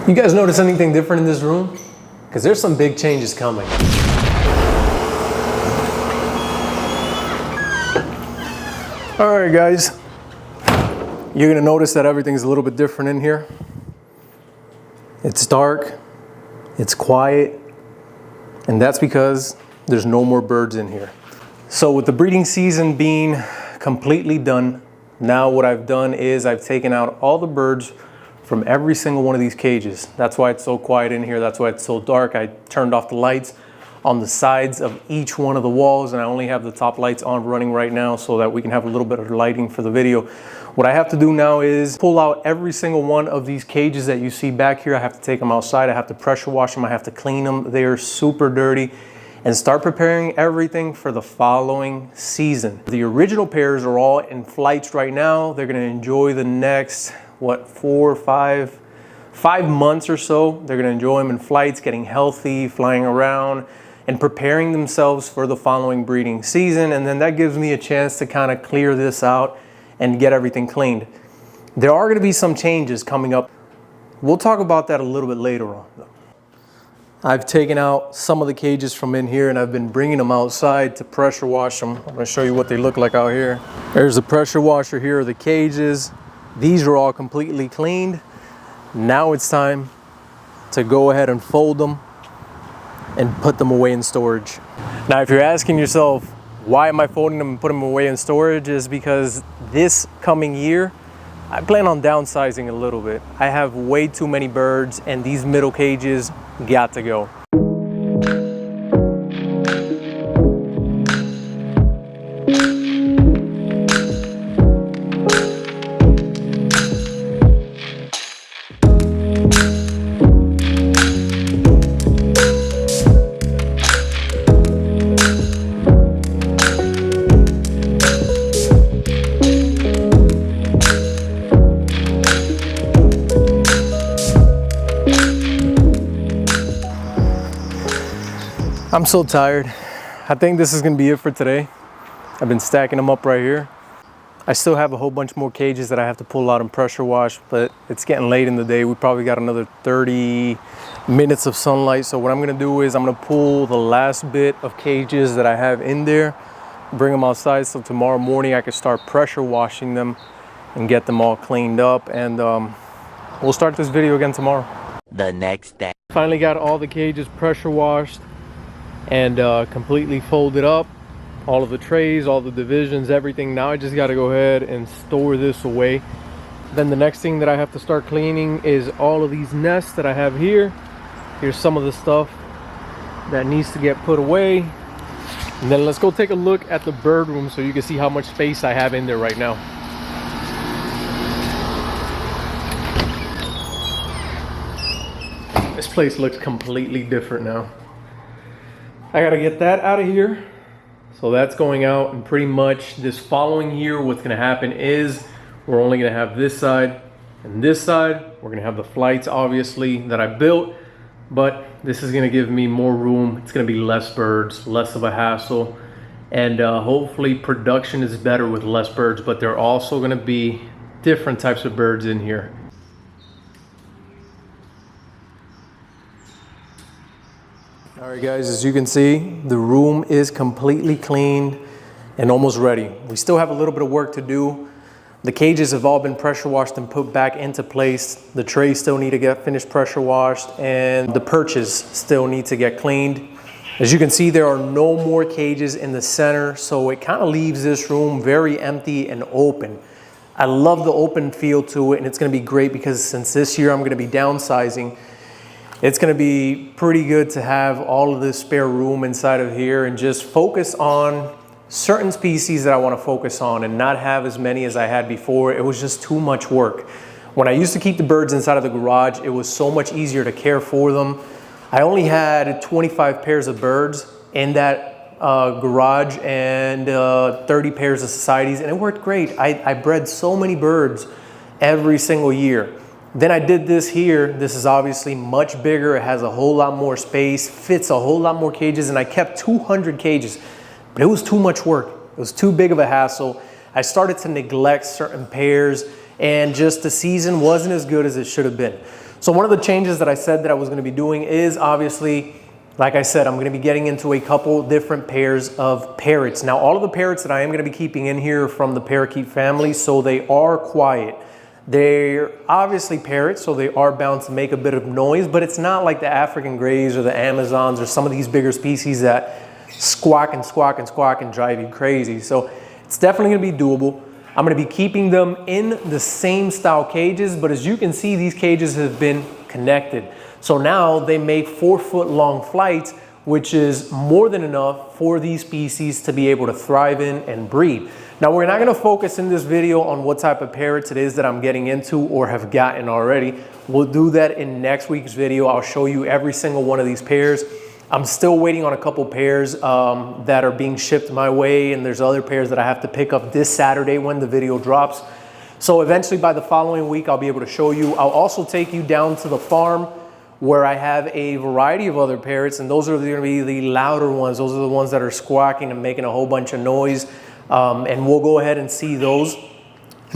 You guys notice anything different in this room? Because there's some big changes coming. All right, guys. You're gonna notice that everything's a little bit different in here. It's dark, it's quiet, and that's because there's no more birds in here. So with the breeding season being completely done, now what I've done is I've taken out all the birds from every single one of these cages. That's why it's so quiet in here. That's why it's so dark. I turned off the lights on the sides of each one of the walls, and I only have the top lights on running right now so that we can have a little bit of lighting for the video. What I have to do now is pull out every single one of these cages that you see back here. I have to take them outside. I have to pressure wash them. I have to clean them. They're super dirty, and start preparing everything for the following season. The original pairs are all in flights right now. They're gonna enjoy the next, what, 4 or 5 months or so. They're gonna enjoy them in flights, getting healthy, flying around, and preparing themselves for the following breeding season. And then that gives me a chance to kind of clear this out and get everything cleaned. There are gonna be some changes coming up. We'll talk about that a little bit later on though. I've taken out some of the cages from in here and I've been bringing them outside to pressure wash them. I'm gonna show you what they look like out here. There's the pressure washer. Here are the cages. These are all completely cleaned. Now it's time to go ahead and fold them and put them away in storage. Now, if you're asking yourself, why am I folding them and putting them away in storage, is because this coming year, I plan on downsizing a little bit. I have way too many birds and these middle cages got to go. I'm so tired. I think this is gonna be it for today. I've been stacking them up right here. I still have a whole bunch more cages that I have to pull out and pressure wash, but it's getting late in the day. We probably got another 30 minutes of sunlight. So what I'm gonna do is I'm gonna pull the last bit of cages that I have in there, bring them outside so tomorrow morning I can start pressure washing them and get them all cleaned up. And we'll start this video again tomorrow. The next day. Finally got all the cages pressure washed and completely folded up, all of the trays, all the divisions, everything. Now I just got to go ahead and store this away. Then the next thing that I have to start cleaning is all of these nests that I have here. Here's some of the stuff that needs to get put away. And then let's go take a look at the bird room so you can see how much space I have in there right now. This place looks completely different now. I gotta get that out of here. So that's going out, and pretty much this following year what's gonna happen is we're only gonna have this side and this side. We're gonna have the flights obviously that I built, but this is gonna give me more room. It's gonna be less birds, less of a hassle, and hopefully production is better with less birds, but there are also gonna be different types of birds in here. All right guys, as you can see, the room is completely cleaned and almost ready. We still have a little bit of work to do. The cages have all been pressure washed and put back into place. The trays still need to get finished pressure washed, and the perches still need to get cleaned. As you can see, there are no more cages in the center, so it kind of leaves this room very empty and open. I love the open feel to it, and it's gonna be great because since this year I'm gonna be downsizing, it's gonna be pretty good to have all of this spare room inside of here and just focus on certain species that I wanna focus on and not have as many as I had before. It was just too much work. When I used to keep the birds inside of the garage, it was so much easier to care for them. I only had 25 pairs of birds in that garage and 30 pairs of societies, and it worked great. I bred so many birds every single year. Then I did this here. This is obviously much bigger. It has a whole lot more space, fits a whole lot more cages, and I kept 200 cages, but it was too much work. It was too big of a hassle. I started to neglect certain pairs, and just the season wasn't as good as it should have been. So one of the changes that I said that I was going to be doing is obviously, like I said, I'm going to be getting into a couple different pairs of parrots. Now, all of the parrots that I am going to be keeping in here are from the parakeet family, so they are quiet. They're obviously parrots, so they are bound to make a bit of noise, but it's not like the African greys or the Amazons or some of these bigger species that squawk and squawk and squawk and drive you crazy. So it's definitely going to be doable. I'm going to be keeping them in the same style cages, but as you can see, these cages have been connected. So now they make 4-foot long flights, which is more than enough for these species to be able to thrive in and breed. Now, we're not going to focus in this video on what type of parrots it is that I'm getting into or have gotten already. We'll do that in next week's video. I'll show you every single one of these pairs. I'm still waiting on a couple pairs that are being shipped my way, and there's other pairs that I have to pick up this Saturday when the video drops. So eventually by the following week, I'll be able to show you. I'll also take you down to the farm where I have a variety of other parrots, and those are going to be the louder ones. Those are the ones that are squawking and making a whole bunch of noise, and we'll go ahead and see those.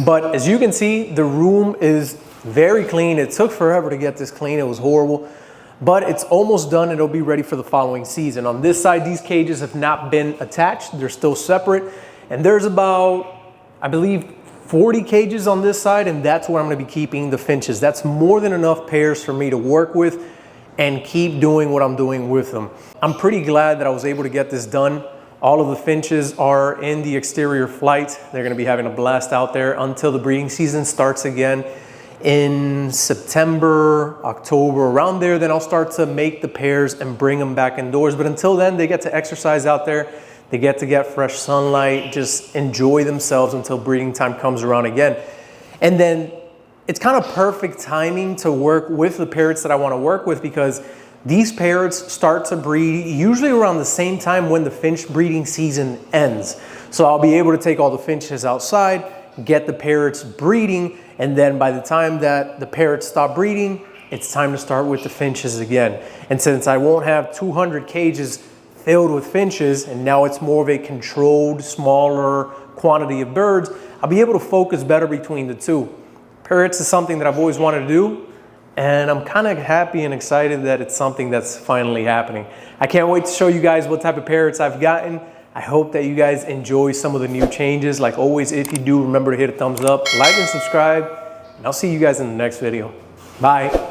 But as you can see, the room is very clean. It took forever to get this clean. It was horrible. But it's almost done and it'll be ready for the following season. On this side, these cages have not been attached. They're still separate. And there's about, I believe, 40 cages on this side, and that's where I'm going to be keeping the finches. That's more than enough pairs for me to work with and keep doing what I'm doing with them. I'm pretty glad that I was able to get this done. All of the finches are in the exterior flight. They're going to be having a blast out there until the breeding season starts again in September, October, around there. Then I'll start to make the pairs and bring them back indoors. But until then, they get to exercise out there. They get to get fresh sunlight, just enjoy themselves until breeding time comes around again. And then it's kind of perfect timing to work with the parrots that I want to work with, because these parrots start to breed usually around the same time when the finch breeding season ends. So I'll be able to take all the finches outside, get the parrots breeding, and then by the time that the parrots stop breeding, it's time to start with the finches again. And since I won't have 200 cages filled with finches, and now it's more of a controlled, smaller quantity of birds, I'll be able to focus better between the two. Parrots is something that I've always wanted to do, and I'm kind of happy and excited that it's something that's finally happening. I can't wait to show you guys what type of parrots I've gotten. I hope that you guys enjoy some of the new changes. Like always, if you do, remember to hit a thumbs up, like and subscribe, and I'll see you guys in the next video. Bye.